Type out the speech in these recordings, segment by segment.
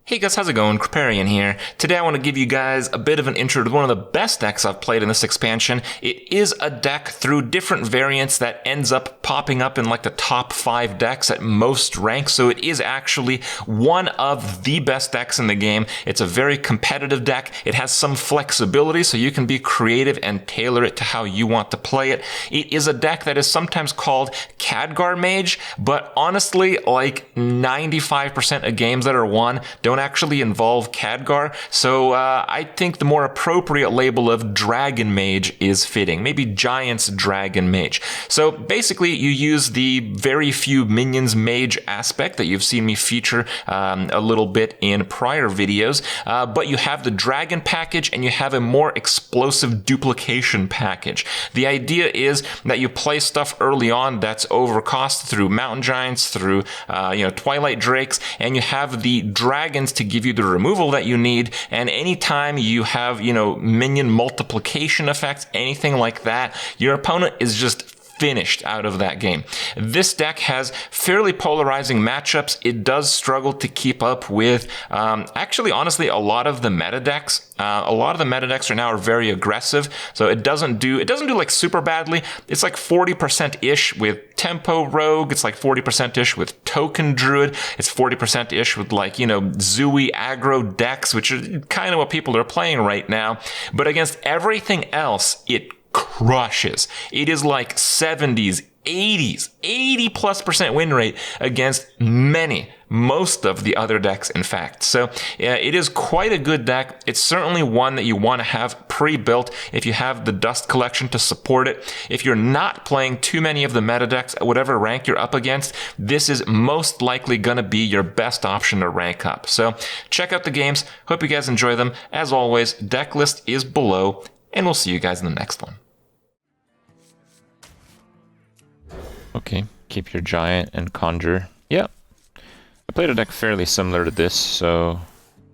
Hey guys, how's it going? Kripparrian here. Today I want to give you guys a bit of an intro to one of the best decks I've played in this expansion. It is a deck through different variants that ends up popping up in like the top 5 decks at most ranks, so it is actually one of the best decks in the game. It's a very competitive deck. It has some flexibility, so you can be creative and tailor it to how you want to play it. It is a deck that is sometimes called Khadgar Mage, but honestly, like 95% of games that are won don't actually involve Khadgar, so I think the more appropriate label of Dragon Mage is fitting. Maybe Giant's Dragon Mage. So basically, you use the very few minions mage aspect that you've seen me feature a little bit in prior videos, but you have the Dragon package and you have a more explosive duplication package. The idea is that you play stuff early on that's overcost through Mountain Giants, through Twilight Drakes, and you have the dragons to give you the removal that you need, and anytime you have, minion multiplication effects, anything like that, your opponent is just finished out of that game. This deck has fairly polarizing matchups. It does struggle to keep up with, honestly, a lot of the meta decks. A lot of the meta decks are very aggressive, so it doesn't do like super badly. It's like 40%-ish with Tempo Rogue. It's like 40%-ish with Token Druid. It's 40%-ish with Zooey aggro decks, which are kind of what people are playing right now. But against everything else, it crushes. It is like 70s, 80s, 80+% win rate against most of the other decks, in fact. So it is quite a good deck. It's certainly one that you want to have pre-built if you have the Dust Collection to support it. If you're not playing too many of the meta decks at whatever rank you're up against, this is most likely going to be your best option to rank up. So check out the games. Hope you guys enjoy them. As always, deck list is below, and we'll see you guys in the next one. Okay, keep your Giant and Conjure. Yep. I played a deck fairly similar to this, so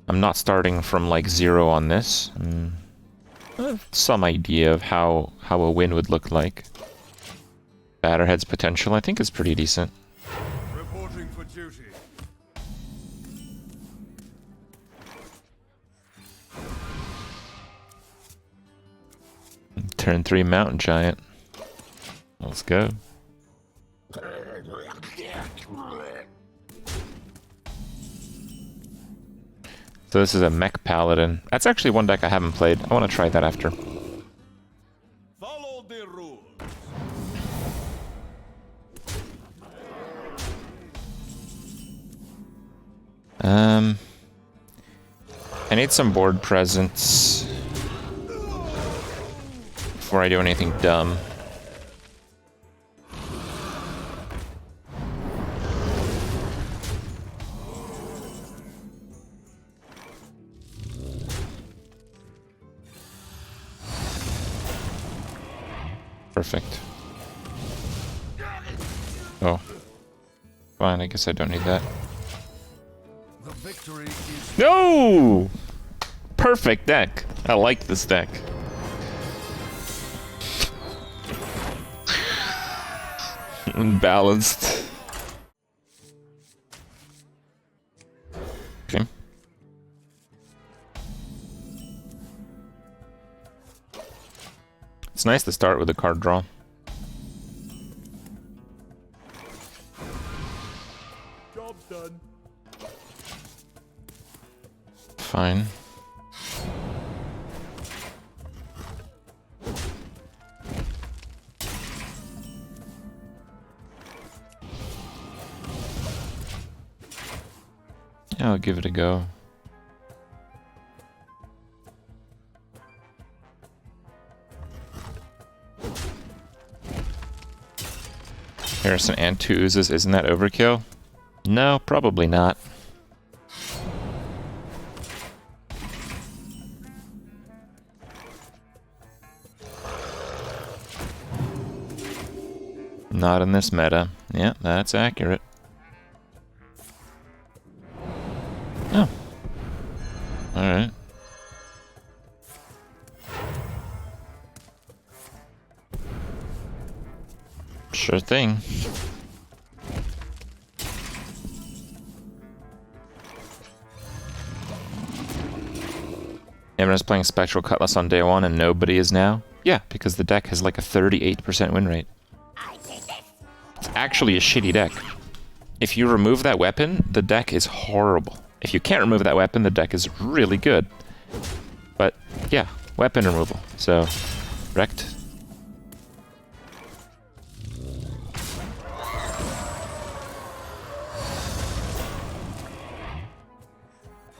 I'm not starting from like 0 on this. I have some idea of how a win would look like. Batterhead's potential, I think, is pretty decent. Reporting for duty. Turn 3 Mountain Giant. Let's go. So this is a Mech Paladin. That's actually one deck I haven't played. I want to try that after. Follow the rules. I need some board presence before I do anything dumb. Perfect. Oh. Fine, I guess I don't need that. The victory is No! Perfect deck. I like this deck. Unbalanced. Okay. It's nice to start with a card draw. job's done. Fine. Yeah, I'll give it a go. Harrison and 2 oozes, isn't that overkill? No, probably not. Not in this meta. Yeah, that's accurate. Oh. Alright. Sure thing. Everyone's playing Spectral Cutlass on day 1 and nobody is now? Yeah, because the deck has like a 38% win rate. It's actually a shitty deck. If you remove that weapon, the deck is horrible. If you can't remove that weapon, the deck is really good. But yeah, weapon removal. So, wrecked.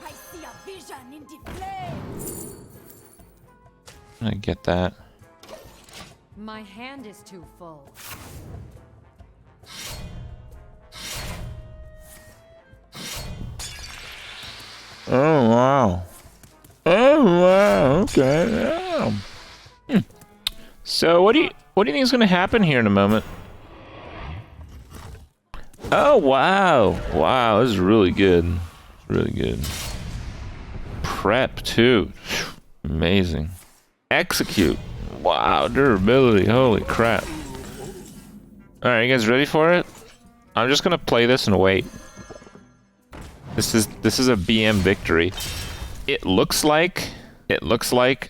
I see a vision in the flames. I get that. My hand is too full. Oh wow. Oh wow, okay. Yeah. So what do you think is gonna happen here in a moment? Oh wow. Wow, this is really good. Really good. Prep too. Amazing. Execute. Wow, durability. Holy crap. Alright, you guys ready for it? I'm just gonna play this and wait. This is a BM victory. It looks like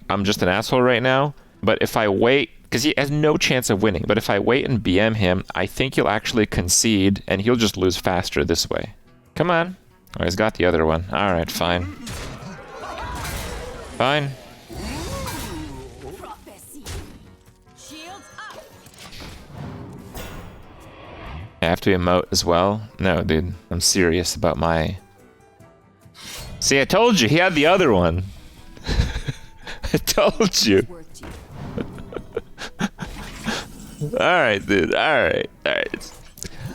I'm just an asshole right now, but if I wait, because he has no chance of winning, but if I wait and BM him, I think he'll actually concede and he'll just lose faster this way. Come on. Oh, he's got the other one. Alright, fine. Fine. Prophecy. Shields up. I have to emote as well? No, dude. I'm serious about my... See, I told you, he had the other one. I told you. Alright, dude. Alright. Alright.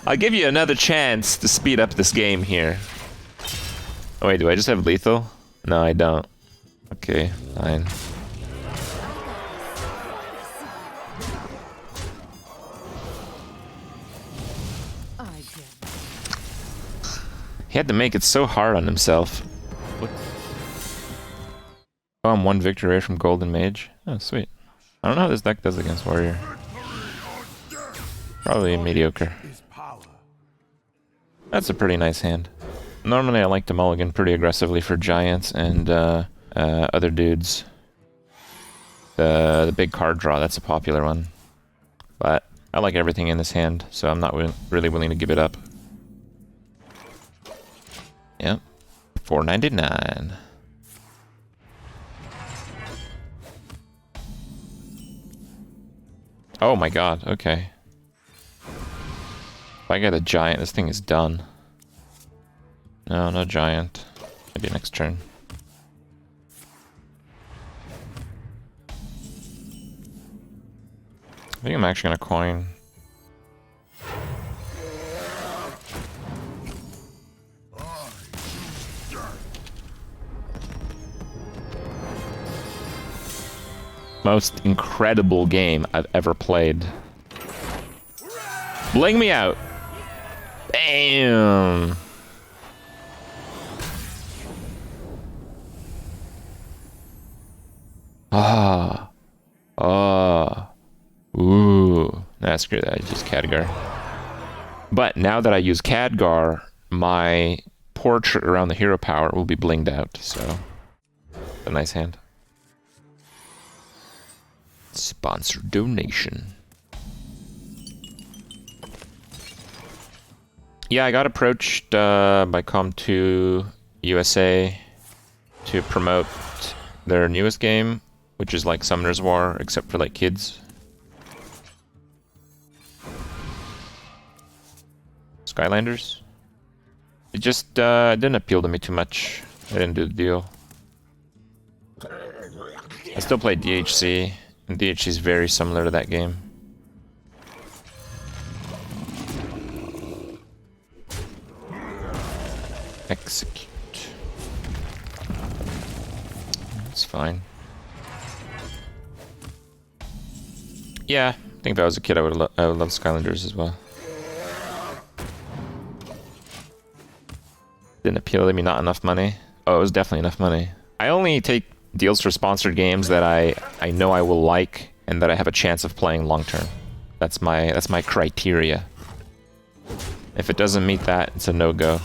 I'll give you another chance to speed up this game here. Oh wait, do I just have lethal? No, I don't. Okay, fine. He had to make it so hard on himself. Oh, I'm 1 victory away from Golden Mage. Oh, sweet. I don't know how this deck does against Warrior. Probably mediocre. That's a pretty nice hand. Normally I like to mulligan pretty aggressively for Giants and other dudes. The big card draw, that's a popular one. But I like everything in this hand, so I'm not really willing to give it up. Yep. $4.99. Oh my god, okay. If I get a giant, this thing is done. No, no giant. Maybe next turn. I think I'm actually gonna coin. Most incredible game I've ever played. Bling me out. Bam. Ah. Ah. Ooh. Nah, screw that. I just Khadgar. But now that I use Khadgar, my portrait around the hero power will be blinged out, so a nice hand. Sponsor donation. Yeah, I got approached by Com2 USA to promote their newest game, which is like Summoner's War, except for like kids. Skylanders. It just didn't appeal to me too much. I didn't do the deal. I still play DHC, and DHC is very similar to that game. Execute. It's fine. Yeah, I think if I was a kid, I would love Skylanders as well. Didn't appeal to me, not enough money. Oh, it was definitely enough money. I only take deals for sponsored games that I know I will like and that I have a chance of playing long term. That's my criteria. If it doesn't meet that, it's a no-go.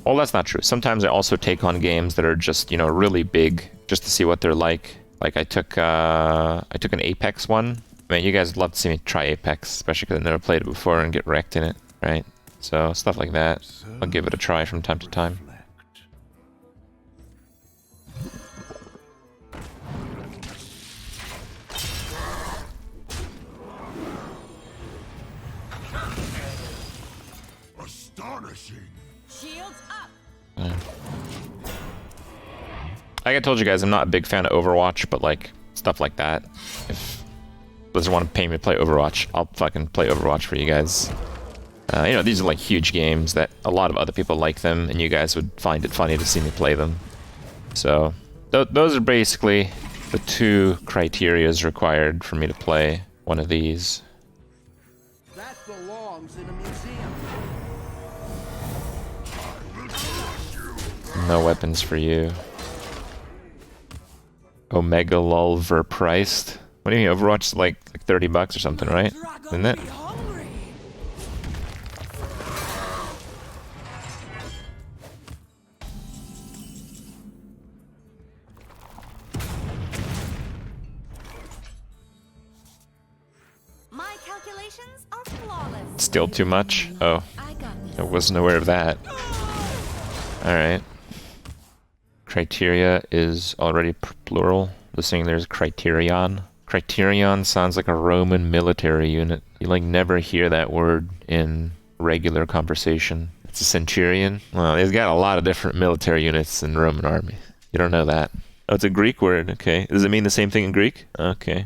Well, that's not true. Sometimes I also take on games that are just, you know, really big, just to see what they're like. Like I took an Apex one. I mean, you guys would love to see me try Apex, especially because I've never played it before and get wrecked in it, right? So stuff like that, I'll give it a try from time to time. Astonishing. Shields up. Like I told you guys, I'm not a big fan of Overwatch, but like stuff like that. If Blizzard want to pay me to play Overwatch, I'll fucking play Overwatch for you guys. You know, these are like huge games that a lot of other people like them, and you guys would find it funny to see me play them. So those are basically the two criterias required for me to play one of these. That belongs in a museum. No weapons for you. Omega Lulver priced. What do you mean? Overwatch is like $30 or something, right? Isn't it? My calculations are flawless. Still too much? Oh, I got this. I wasn't aware of that. Alright. Criteria is already plural. Listening, there's Criterion. Criterion sounds like a Roman military unit. You like never hear that word in regular conversation. It's a centurion. Well, they've got a lot of different military units in the Roman army. You don't know that. Oh, it's a Greek word. Okay. Does it mean the same thing in Greek? Okay.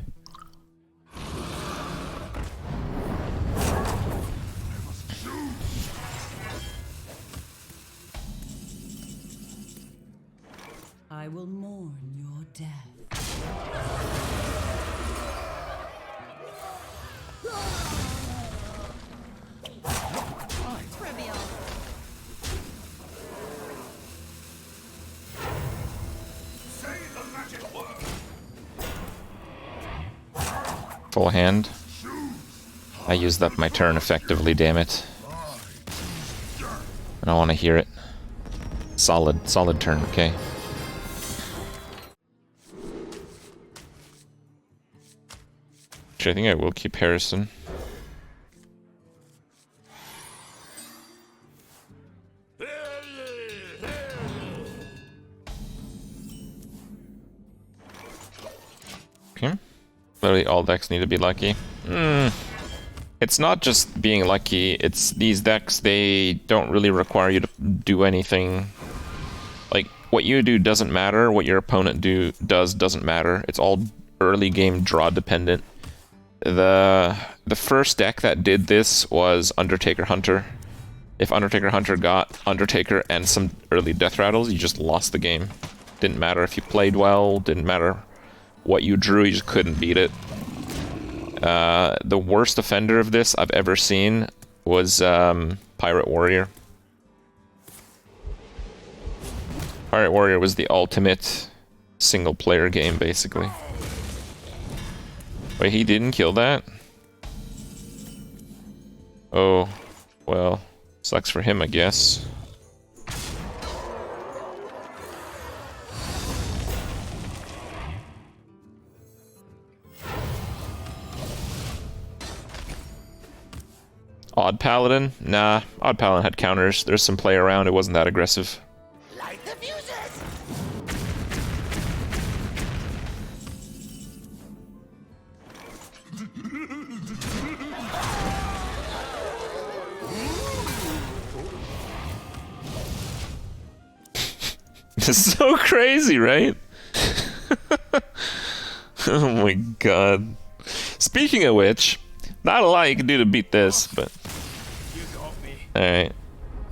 I will mourn your death. Trivial. Say the magic word. Full hand. I used up my turn effectively, damn it. I don't want to hear it. Solid turn, okay. Actually, I think I will keep Harrison. Okay. Literally all decks need to be lucky. It's not just being lucky, it's these decks, they don't really require you to do anything. Like, what you do doesn't matter, what your opponent does doesn't matter. It's all early game draw dependent. The first deck that did this was Undertaker Hunter. If Undertaker Hunter got Undertaker and some early death rattles, you just lost the game. Didn't matter if you played well, didn't matter what you drew, you just couldn't beat it. The worst offender of this I've ever seen was Pirate Warrior. Pirate Warrior was the ultimate single player game, basically. Wait, he didn't kill that? Oh, well, sucks for him, I guess. Odd Paladin? Nah, Odd Paladin had counters. There's some play around, it wasn't that aggressive. Light the fuses! It's so crazy, right? Oh my god. Speaking of which, not a lot you can do to beat this, but... Alright.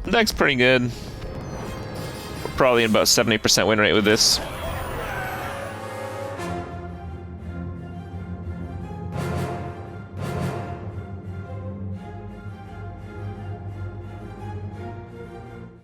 The deck's pretty good. We're probably in about 70% win rate with this.